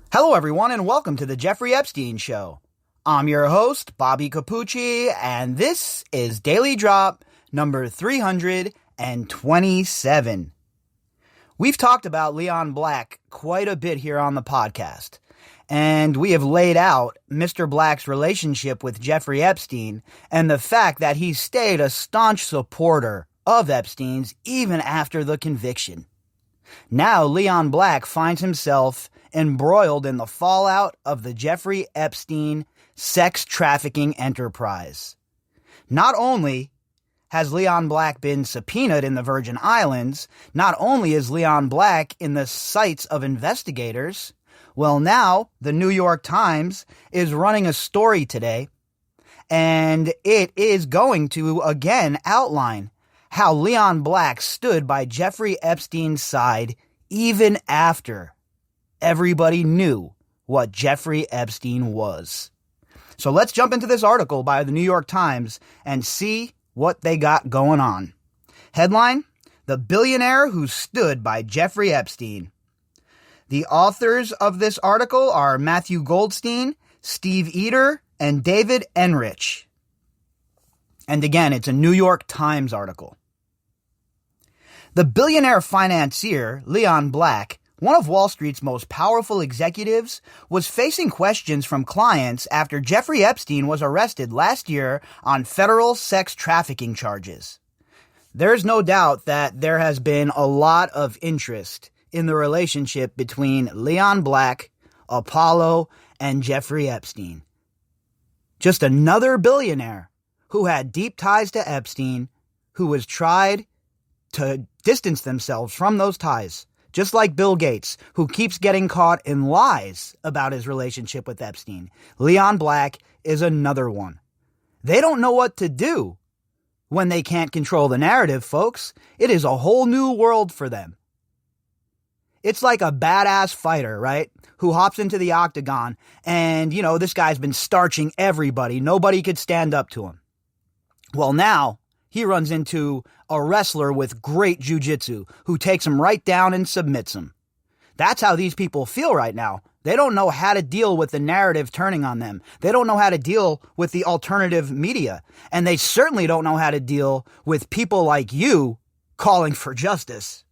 Hello, everyone, and welcome to the Jeffrey Epstein Show. I'm your host, Bobbycapucci, and this is Daily Drop number 327. We've talked about Leon Black quite a bit here on the podcast, and we have laid out Mr. Black's relationship with Jeffrey Epstein and the fact that he stayed a staunch supporter of Epstein's even after the conviction. Now, Leon Black finds himself embroiled in the fallout of the Jeffrey Epstein sex trafficking enterprise. Not only has Leon Black been subpoenaed in the Virgin Islands, not only is Leon Black in the sights of investigators, well, now the New York Times is running a story today, and it is going to again outline how Leon Black stood by Jeffrey Epstein's side even after everybody knew what Jeffrey Epstein was. So let's jump into this article by the New York Times and see what they got going on. Headline: The Billionaire Who Stood by Jeffrey Epstein. The authors of this article are Matthew Goldstein, Steve Eder, and David Enrich. And again, it's a New York Times article. The billionaire financier, Leon Black, one of Wall Street's most powerful executives, was facing questions from clients after Jeffrey Epstein was arrested last year on federal sex trafficking charges. There's no doubt that there has been a lot of interest in the relationship between Leon Black, Apollo, and Jeffrey Epstein. Just another billionaire who had deep ties to Epstein, who was tried to distance themselves from those ties. Just like Bill Gates, who keeps getting caught in lies about his relationship with Epstein. Leon Black is another one. They don't know what to do when they can't control the narrative, folks. It is a whole new world for them. It's like a badass fighter, right? Who hops into the octagon and, this guy's been starching everybody. Nobody could stand up to him. Well, now he runs into a wrestler with great jiu-jitsu who takes him right down and submits him. That's how these people feel right now. They don't know how to deal with the narrative turning on them. They don't know how to deal with the alternative media. And they certainly don't know how to deal with people like you calling for justice.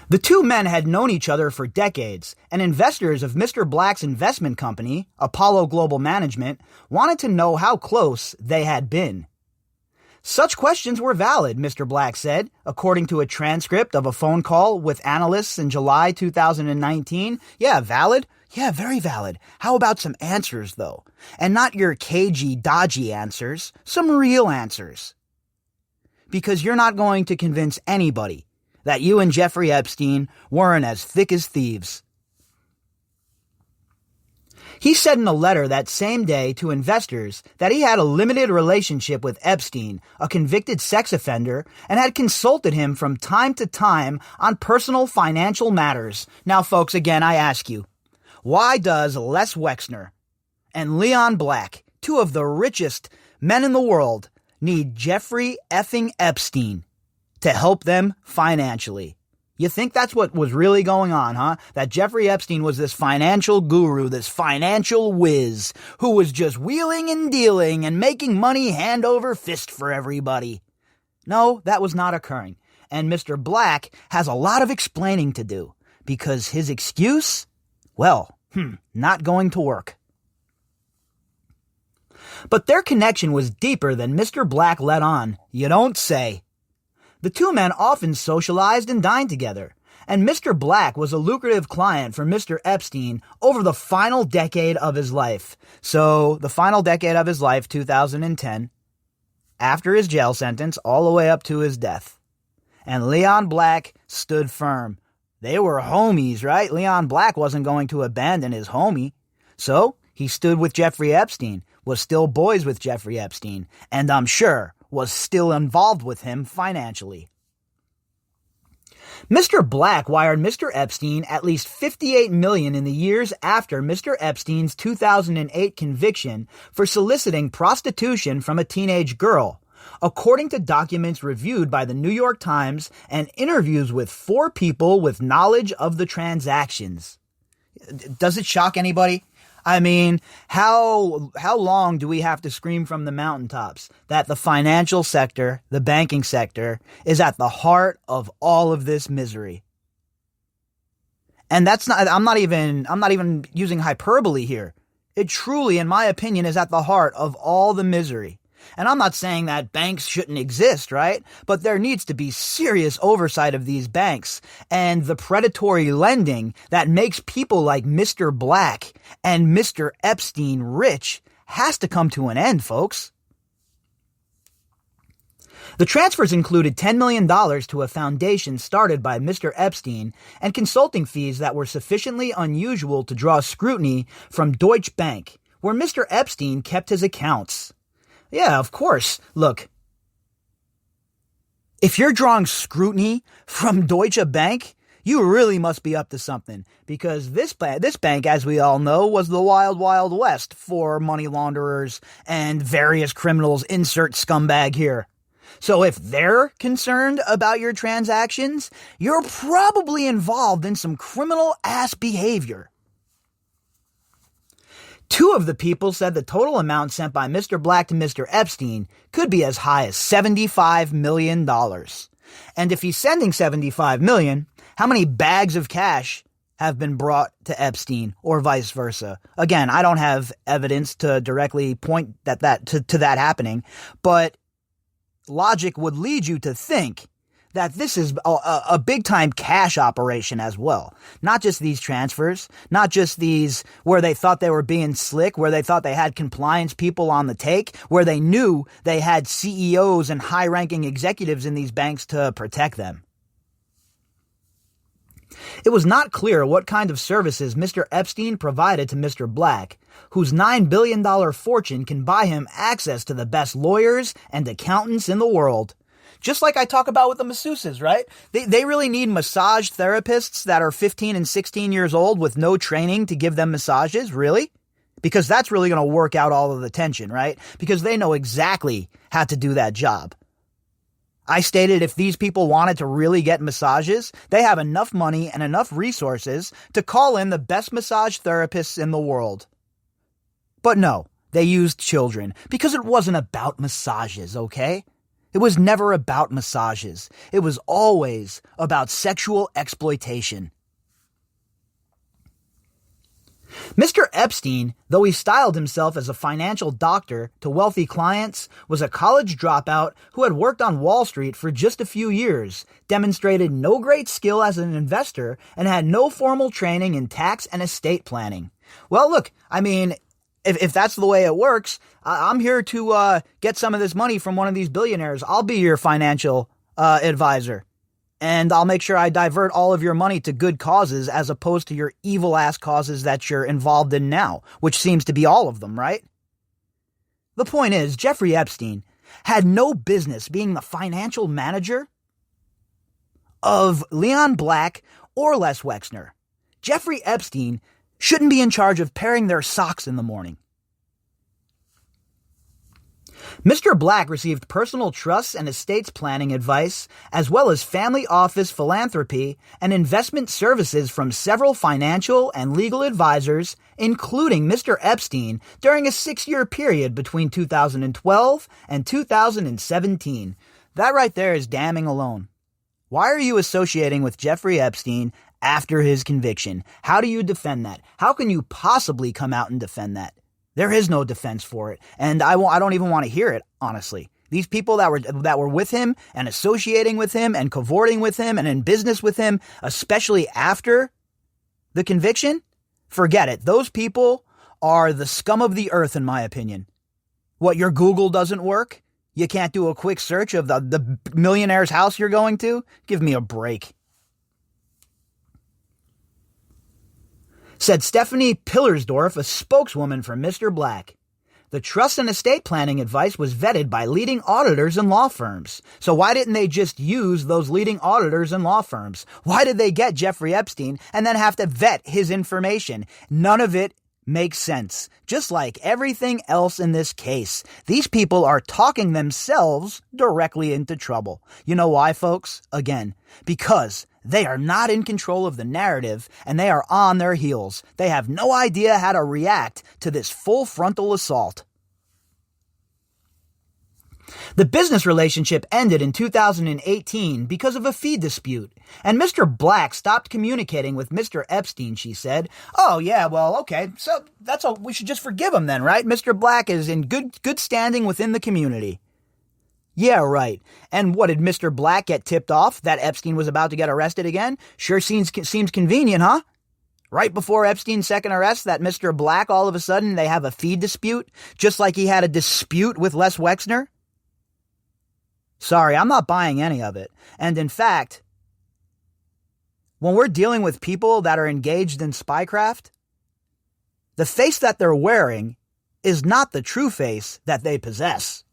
The two men had known each other for decades, and investors of Mr. Black's investment company, Apollo Global Management, wanted to know how close they had been. Such questions were valid, Mr. Black said, according to a transcript of a phone call with analysts in July 2019. Yeah, valid? Yeah, very valid. How about some answers, though? And not your cagey, dodgy answers, some real answers. Because you're not going to convince anybody that you and Jeffrey Epstein weren't as thick as thieves. He said in a letter that same day to investors that he had a limited relationship with Epstein, a convicted sex offender, and had consulted him from time to time on personal financial matters. Now, folks, again, I ask you, why does Les Wexner and Leon Black, two of the richest men in the world, need Jeffrey effing Epstein to help them financially? You think that's what was really going on, huh? That Jeffrey Epstein was this financial guru, this financial whiz, who was just wheeling and dealing and making money hand over fist for everybody. No, that was not occurring. And Mr. Black has a lot of explaining to do, because his excuse, not going to work. But their connection was deeper than Mr. Black let on. You don't say. The two men often socialized and dined together, and Mr. Black was a lucrative client for Mr. Epstein over the final decade of his life. So, the final decade of his life, 2010, after his jail sentence, all the way up to his death. And Leon Black stood firm. They were homies, right? Leon Black wasn't going to abandon his homie. So, he stood with Jeffrey Epstein, was still boys with Jeffrey Epstein, and I'm sure was still involved with him financially. Mr. Black wired Mr. Epstein at least $58 million in the years after Mr. Epstein's 2008 conviction for soliciting prostitution from a teenage girl, according to documents reviewed by the New York Times and interviews with 4 people with knowledge of the transactions. Does it shock anybody? I mean, how long do we have to scream from the mountaintops that the financial sector, the banking sector, is at the heart of all of this misery? And I'm not even using hyperbole here. It truly, in my opinion, is at the heart of all the misery. And I'm not saying that banks shouldn't exist, right? But there needs to be serious oversight of these banks and the predatory lending that makes people like Mr. Black and Mr. Epstein rich has to come to an end, folks. The transfers included $10 million to a foundation started by Mr. Epstein and consulting fees that were sufficiently unusual to draw scrutiny from Deutsche Bank, where Mr. Epstein kept his accounts. Yeah, of course. Look, if you're drawing scrutiny from Deutsche Bank, you really must be up to something, because this bank, as we all know, was the wild, wild west for money launderers and various criminals, insert scumbag here. So if they're concerned about your transactions, you're probably involved in some criminal-ass behavior. 2 of the people said the total amount sent by Mr. Black to Mr. Epstein could be as high as $75 million. And if he's sending $75 million, how many bags of cash have been brought to Epstein or vice versa? Again, I don't have evidence to directly point to that happening, but logic would lead you to think that this is a big-time cash operation as well. Not just these transfers, not just these where they thought they were being slick, where they thought they had compliance people on the take, where they knew they had CEOs and high-ranking executives in these banks to protect them. It was not clear what kind of services Mr. Epstein provided to Mr. Black, whose $9 billion fortune can buy him access to the best lawyers and accountants in the world. Just like I talk about with the masseuses, right? They really need massage therapists that are 15 and 16 years old with no training to give them massages, really? Because that's really going to work out all of the tension, right? Because they know exactly how to do that job. I stated if these people wanted to really get massages, they have enough money and enough resources to call in the best massage therapists in the world. But no, they used children because it wasn't about massages, okay? It was never about massages. It was always about sexual exploitation. Mr. Epstein, though he styled himself as a financial doctor to wealthy clients, was a college dropout who had worked on Wall Street for just a few years, demonstrated no great skill as an investor, and had no formal training in tax and estate planning. Well, look, I mean, if that's the way it works, I'm here to get some of this money from one of these billionaires. I'll be your financial advisor. And I'll make sure I divert all of your money to good causes as opposed to your evil-ass causes that you're involved in now, which seems to be all of them, right? The point is, Jeffrey Epstein had no business being the financial manager of Leon Black or Les Wexner. Jeffrey Epstein shouldn't be in charge of paring their socks in the morning. Mr. Black received personal trusts and estates planning advice, as well as family office philanthropy and investment services from several financial and legal advisors, including Mr. Epstein, during a 6-year period between 2012 and 2017. That right there is damning alone. Why are you associating with Jeffrey Epstein after his conviction? How do you defend that? How can you possibly come out and defend that? There is no defense for it, and I don't even want to hear it, honestly. These people that were with him and associating with him and cavorting with him and in business with him, especially after the conviction, forget it. Those people are the scum of the earth, in my opinion. What, your Google doesn't work? You can't do a quick search of the millionaire's house you're going to? Give me a break. Said Stephanie Pillersdorf, a spokeswoman for Mr. Black. The trust and estate planning advice was vetted by leading auditors and law firms. So why didn't they just use those leading auditors and law firms? Why did they get Jeffrey Epstein and then have to vet his information? None of it makes sense. Just like everything else in this case, these people are talking themselves directly into trouble. You know why, folks? Again, because they are not in control of the narrative and they are on their heels. They have no idea how to react to this full frontal assault. The business relationship ended in 2018 because of a fee dispute, and Mr. Black stopped communicating with Mr. Epstein, she said. Oh, yeah, well, okay, so that's all. We should just forgive him then, right? Mr. Black is in good standing within the community. Yeah, right. And what, did Mr. Black get tipped off that Epstein was about to get arrested again? Sure seems convenient, huh? Right before Epstein's second arrest, that Mr. Black, all of a sudden, they have a fee dispute, just like he had a dispute with Les Wexner? Sorry, I'm not buying any of it. And in fact, when we're dealing with people that are engaged in spycraft, the face that they're wearing is not the true face that they possess.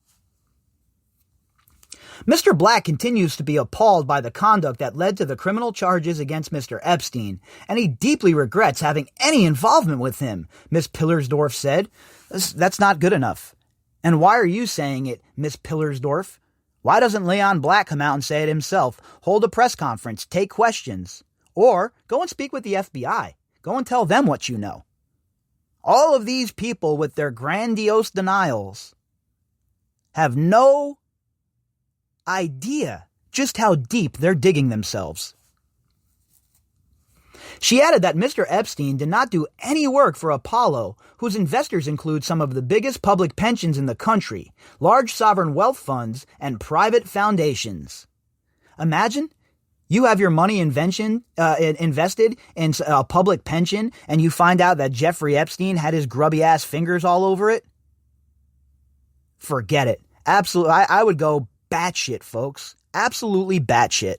Mr. Black continues to be appalled by the conduct that led to the criminal charges against Mr. Epstein, and he deeply regrets having any involvement with him, Miss Pillersdorf said. That's not good enough. And why are you saying it, Miss Pillersdorf? Why doesn't Leon Black come out and say it himself? Hold a press conference, take questions, or go and speak with the FBI. Go and tell them what you know. All of these people with their grandiose denials have no idea just how deep they're digging themselves. She added that Mr. Epstein did not do any work for Apollo, whose investors include some of the biggest public pensions in the country, large sovereign wealth funds, and private foundations. Imagine you have your money invested in a public pension, and you find out that Jeffrey Epstein had his grubby-ass fingers all over it. Forget it. Absolutely, I would go batshit, folks. Absolutely batshit.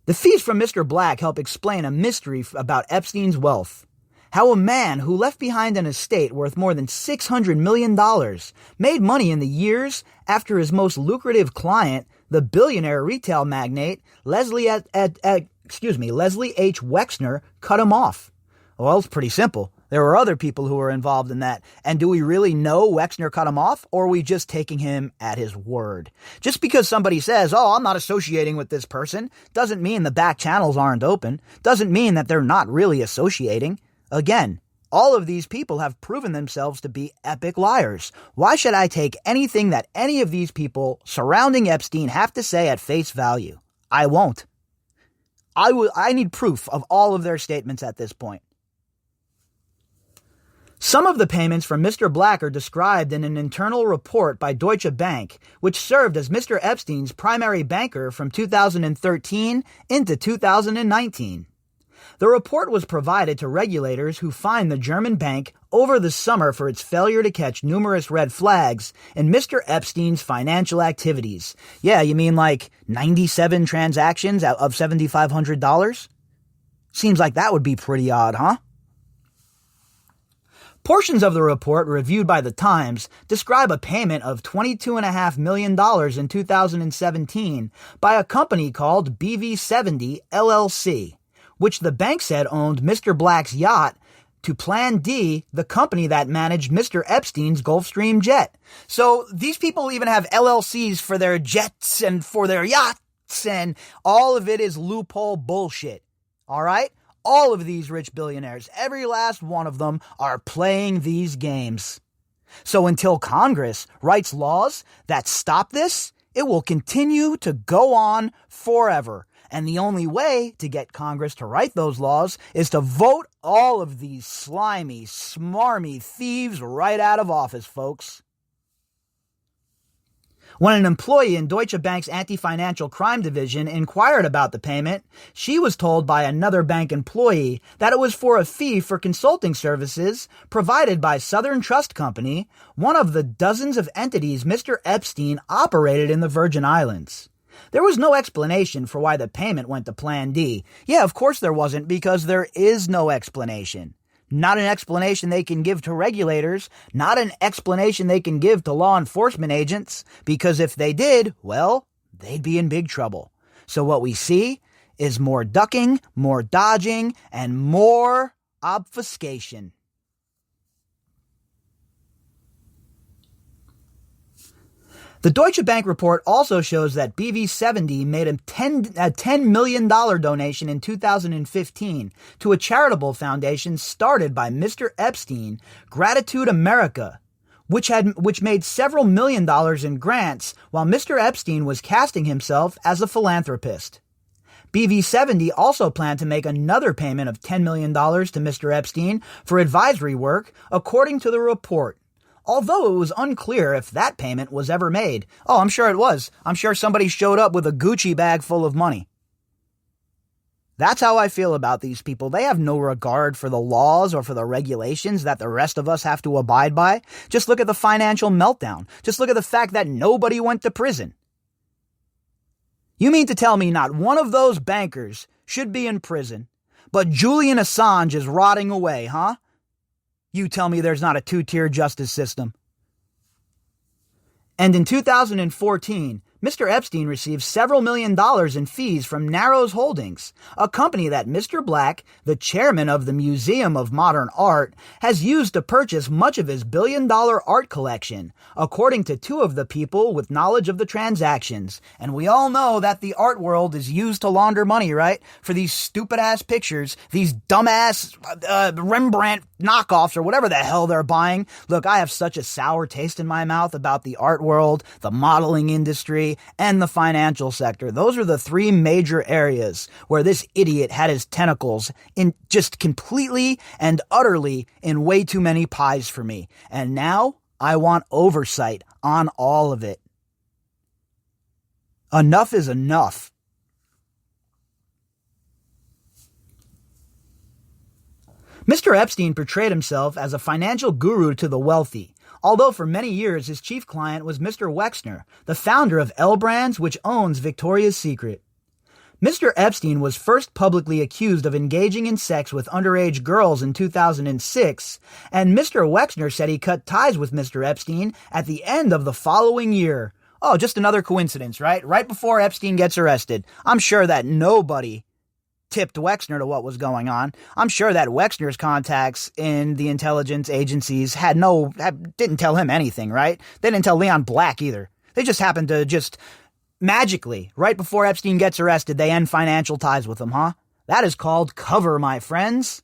The fees from Mr. Black help explain a mystery about Epstein's wealth. How a man who left behind an estate worth more than $600 million made money in the years after his most lucrative client, the billionaire retail magnate Leslie H. Wexner, cut him off. Well, it's pretty simple. There were other people who were involved in that. And do we really know Wexner cut him off, or are we just taking him at his word? Just because somebody says, oh, I'm not associating with this person, doesn't mean the back channels aren't open, doesn't mean that they're not really associating. Again, all of these people have proven themselves to be epic liars. Why should I take anything that any of these people surrounding Epstein have to say at face value? I won't. I need proof of all of their statements at this point. Some of the payments from Mr. Black are described in an internal report by Deutsche Bank, which served as Mr. Epstein's primary banker from 2013 into 2019. The report was provided to regulators who fined the German bank over the summer for its failure to catch numerous red flags in Mr. Epstein's financial activities. Yeah, you mean like 97 transactions out of $7,500? Seems like that would be pretty odd, huh? Portions of the report reviewed by The Times describe a payment of $22.5 million in 2017 by a company called BV70 LLC, which the bank said owned Mr. Black's yacht, to Plan D, the company that managed Mr. Epstein's Gulfstream jet. So these people even have LLCs for their jets and for their yachts, and all of it is loophole bullshit. All right? All of these rich billionaires, every last one of them, are playing these games. So until Congress writes laws that stop this, it will continue to go on forever. And the only way to get Congress to write those laws is to vote all of these slimy, smarmy thieves right out of office, folks. When an employee in Deutsche Bank's anti-financial crime division inquired about the payment, she was told by another bank employee that it was for a fee for consulting services provided by Southern Trust Company, one of the dozens of entities Mr. Epstein operated in the Virgin Islands. There was no explanation for why the payment went to Plan D. Yeah, of course there wasn't, because there is no explanation. Not an explanation they can give to regulators, not an explanation they can give to law enforcement agents, because if they did, well, they'd be in big trouble. So what we see is more ducking, more dodging, and more obfuscation. The Deutsche Bank report also shows that BV70 made a $10 million donation in 2015 to a charitable foundation started by Mr. Epstein, Gratitude America, which made several $1 million in grants while Mr. Epstein was casting himself as a philanthropist. BV70 also planned to make another payment of $10 million to Mr. Epstein for advisory work, according to the report. Although it was unclear if that payment was ever made. Oh, I'm sure it was. I'm sure somebody showed up with a Gucci bag full of money. That's how I feel about these people. They have no regard for the laws or for the regulations that the rest of us have to abide by. Just look at the financial meltdown. Just look at the fact that nobody went to prison. You mean to tell me not one of those bankers should be in prison, but Julian Assange is rotting away, huh? You tell me there's not a two-tier justice system. And in 2014, Mr. Epstein received several $1 million in fees from Narrows Holdings, a company that Mr. Black, the chairman of the Museum of Modern Art, has used to purchase much of his billion-dollar art collection, according to two of the people with knowledge of the transactions. And we all know that the art world is used to launder money, right? For these stupid-ass pictures, these dumbass Rembrandt knockoffs or whatever the hell they're buying. Look, I have such a sour taste in my mouth about the art world, the modeling industry, and the financial sector. Those are the three major areas where this idiot had his tentacles in just completely and utterly in way too many pies for me. And now I want oversight on all of it. Enough is enough. Mr. Epstein portrayed himself as a financial guru to the wealthy, although for many years his chief client was Mr. Wexner, the founder of L Brands, which owns Victoria's Secret. Mr. Epstein was first publicly accused of engaging in sex with underage girls in 2006, and Mr. Wexner said he cut ties with Mr. Epstein at the end of the following year. Oh, just another coincidence, right? Right before Epstein gets arrested. I'm sure that nobody tipped Wexner to what was going on. I'm sure that Wexner's contacts in the intelligence agencies didn't tell him anything, right? They didn't tell Leon Black either. They just happened to just magically, right before Epstein gets arrested, they end financial ties with him, huh? That is called cover, my friends.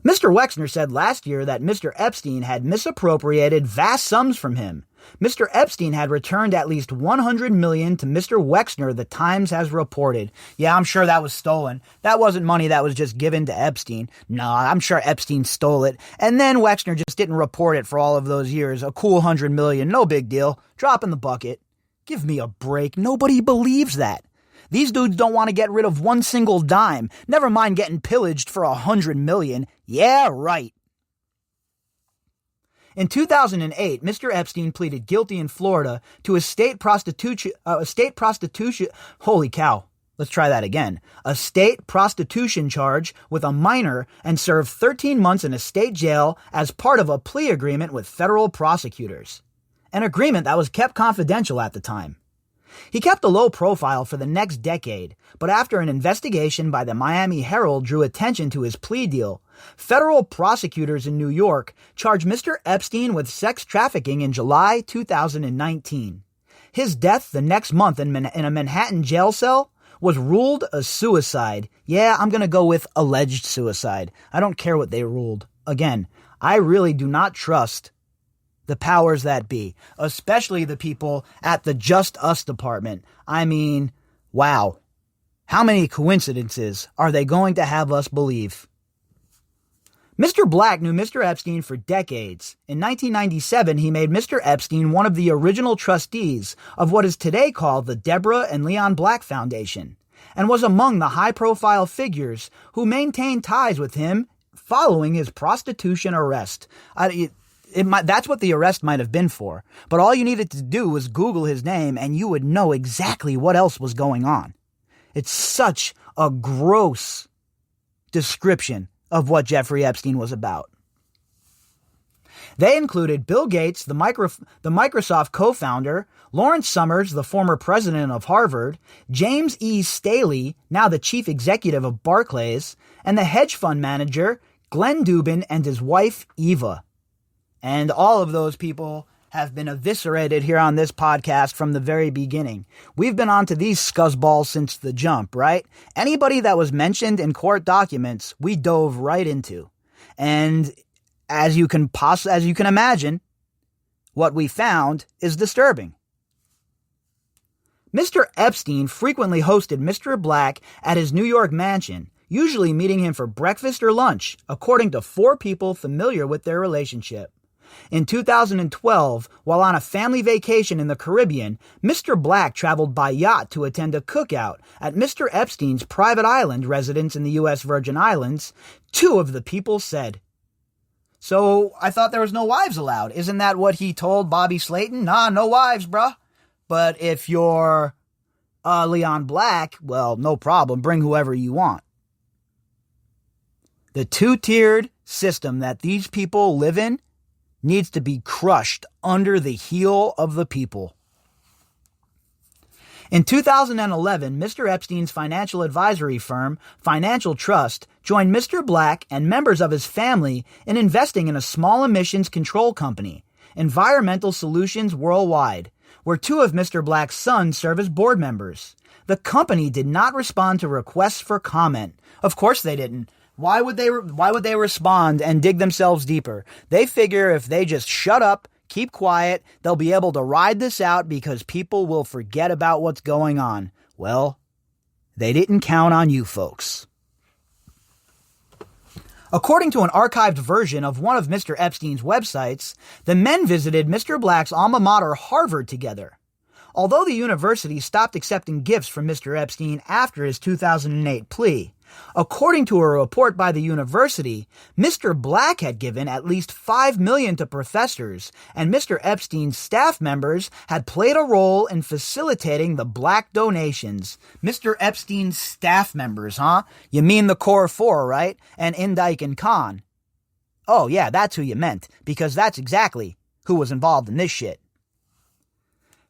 Mr. Wexner said last year that Mr. Epstein had misappropriated vast sums from him. Mr. Epstein had returned at least $100 million to Mr. Wexner, the Times has reported. Yeah, I'm sure that was stolen. That wasn't money that was just given to Epstein. Nah, I'm sure Epstein stole it. And then Wexner just didn't report it for all of those years. A cool $100 million, no big deal. Drop in the bucket. Give me a break. Nobody believes that. These dudes don't want to get rid of one single dime. Never mind getting pillaged for $100 million. Yeah, right. In 2008, Mr. Epstein pleaded guilty in Florida to a state prostitution. Holy cow. Let's try that again. A state prostitution charge with a minor and served 13 months in a state jail as part of a plea agreement with federal prosecutors. An agreement that was kept confidential at the time. He kept a low profile for the next decade, but after an investigation by the Miami Herald drew attention to his plea deal, federal prosecutors in New York charged Mr. Epstein with sex trafficking in July 2019. His death the next month in a Manhattan jail cell was ruled a suicide. Yeah, I'm going to go with alleged suicide. I don't care what they ruled. Again, I really do not trust the powers that be, especially the people at the Just Us department. I mean, wow. How many coincidences are they going to have us believe? Mr. Black knew Mr. Epstein for decades. In 1997, he made Mr. Epstein one of the original trustees of what is today called the Deborah and Leon Black Foundation, and was among the high-profile figures who maintained ties with him following his prostitution arrest. That's what the arrest might have been for, but all you needed to do was Google his name and you would know exactly what else was going on. It's such a gross description of what Jeffrey Epstein was about. They included Bill Gates, the Microsoft co-founder, Lawrence Summers, the former president of Harvard, James E. Staley, now the chief executive of Barclays, and the hedge fund manager, Glenn Dubin, and his wife, Eva. And all of those people have been eviscerated here on this podcast from the very beginning. We've been on to these scuzzballs since the jump, right? Anybody that was mentioned in court documents, we dove right into. And as you can imagine, what we found is disturbing. Mr. Epstein frequently hosted Mr. Black at his New York mansion, usually meeting him for breakfast or lunch, according to 4 people familiar with their relationship. In 2012, while on a family vacation in the Caribbean, Mr. Black traveled by yacht to attend a cookout at Mr. Epstein's private island residence in the U.S. Virgin Islands, 2 of the people said. So, I thought there was no wives allowed. Isn't that what he told Bobby Slayton? Nah, no wives, bruh. But if you're Leon Black, well, no problem. Bring whoever you want. The 2-tiered system that these people live in needs to be crushed under the heel of the people. In 2011, Mr. Epstein's financial advisory firm, Financial Trust, joined Mr. Black and members of his family in investing in a small emissions control company, Environmental Solutions Worldwide, where 2 of Mr. Black's sons serve as board members. The company did not respond to requests for comment. Of course they didn't. Why would they respond and dig themselves deeper? They figure if they just shut up, keep quiet, they'll be able to ride this out because people will forget about what's going on. Well, they didn't count on you folks. According to an archived version of one of Mr. Epstein's websites, the men visited Mr. Black's alma mater, Harvard, together. Although the university stopped accepting gifts from Mr. Epstein after his 2008 plea, according to a report by the university, Mr. Black had given at least $5 million to professors, and Mr. Epstein's staff members had played a role in facilitating the Black donations. Mr. Epstein's staff members, huh? You mean the Core 4, right? And Indike and Khan. Oh yeah, that's who you meant, because that's exactly who was involved in this shit.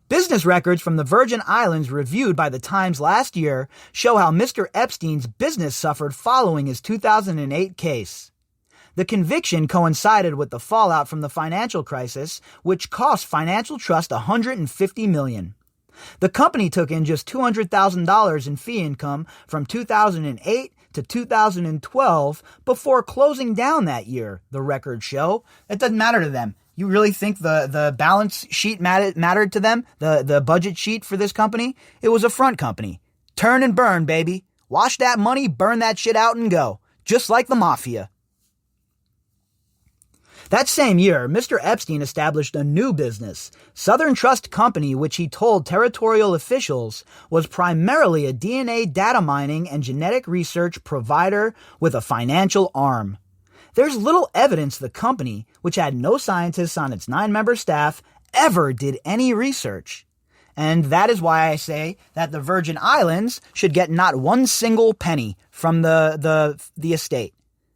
Business records from the Virgin Islands reviewed by the Times last year show how Mr. Epstein's business suffered following his 2008 case. The conviction coincided with the fallout from the financial crisis, which cost Financial Trust $150 million. The company took in just $200,000 in fee income from 2008 to 2012 before closing down that year, the records show. It doesn't matter to them. You really think the balance sheet mattered to them? The budget sheet for this company? It was a front company. Turn and burn, baby. Wash that money, burn that shit out and go. Just like the mafia. That same year, Mr. Epstein established a new business, Southern Trust Company, which he told territorial officials was primarily a DNA data mining and genetic research provider with a financial arm. There's little evidence the company, which had no scientists on its 9-member staff, ever did any research. And that is why I say that the Virgin Islands should get not one single penny from the estate.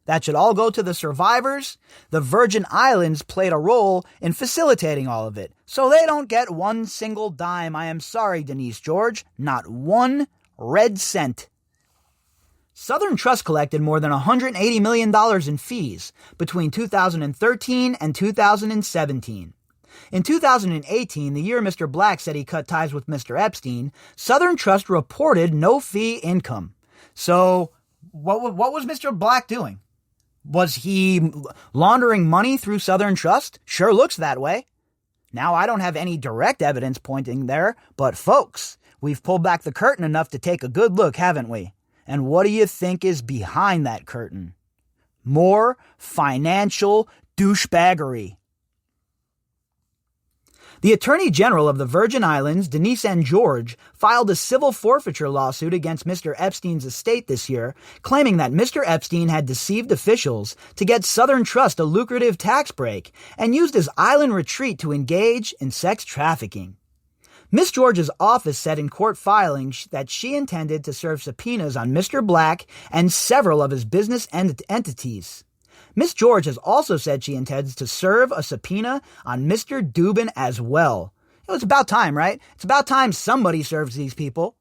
That should all go to the survivors. The Virgin Islands played a role in facilitating all of it. So they don't get one single dime. I am sorry, Denise George. Not one red cent. Southern Trust collected more than $180 million in fees between 2013 and 2017. In 2018, the year Mr. Black said he cut ties with Mr. Epstein, Southern Trust reported no fee income. So, what was Mr. Black doing? Was he laundering money through Southern Trust? Sure looks that way. Now, I don't have any direct evidence pointing there, but folks, we've pulled back the curtain enough to take a good look, haven't we? And what do you think is behind that curtain? More financial douchebaggery. The Attorney General of the Virgin Islands, Denise N. George, filed a civil forfeiture lawsuit against Mr. Epstein's estate this year, claiming that Mr. Epstein had deceived officials to get Southern Trust a lucrative tax break and used his island retreat to engage in sex trafficking. Ms. George's office said in court filings that she intended to serve subpoenas on Mr. Black and several of his business entities. Ms. George has also said she intends to serve a subpoena on Mr. Dubin as well. It's about time, right? It's about time somebody serves these people.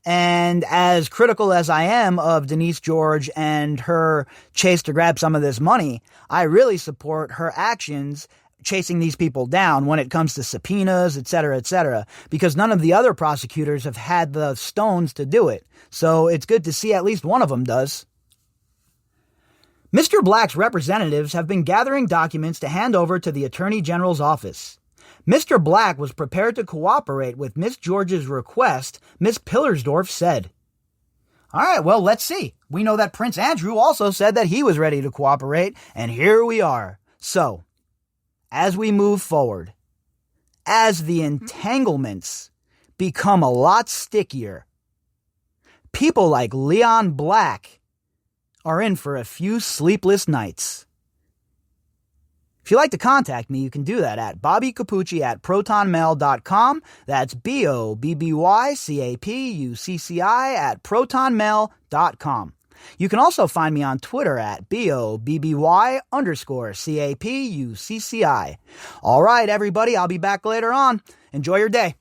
And as critical as I am of Denise George and her chase to grab some of this money, I really support her actions chasing these people down when it comes to subpoenas, et cetera, because none of the other prosecutors have had the stones to do it. So it's good to see at least one of them does. Mr. Black's representatives have been gathering documents to hand over to the Attorney General's office. Mr. Black was prepared to cooperate with Miss George's request, Miss Pillersdorf said. All right, well, let's see. We know that Prince Andrew also said that he was ready to cooperate, and here we are. So, as we move forward, as the entanglements become a lot stickier, people like Leon Black are in for a few sleepless nights. If you'd like to contact me, you can do that at bobbycapucci@protonmail.com. That's BOBBYCAPUCCI@protonmail.com. You can also find me on Twitter at BOBBY_CAPUCCI. All right, everybody, I'll be back later on. Enjoy your day.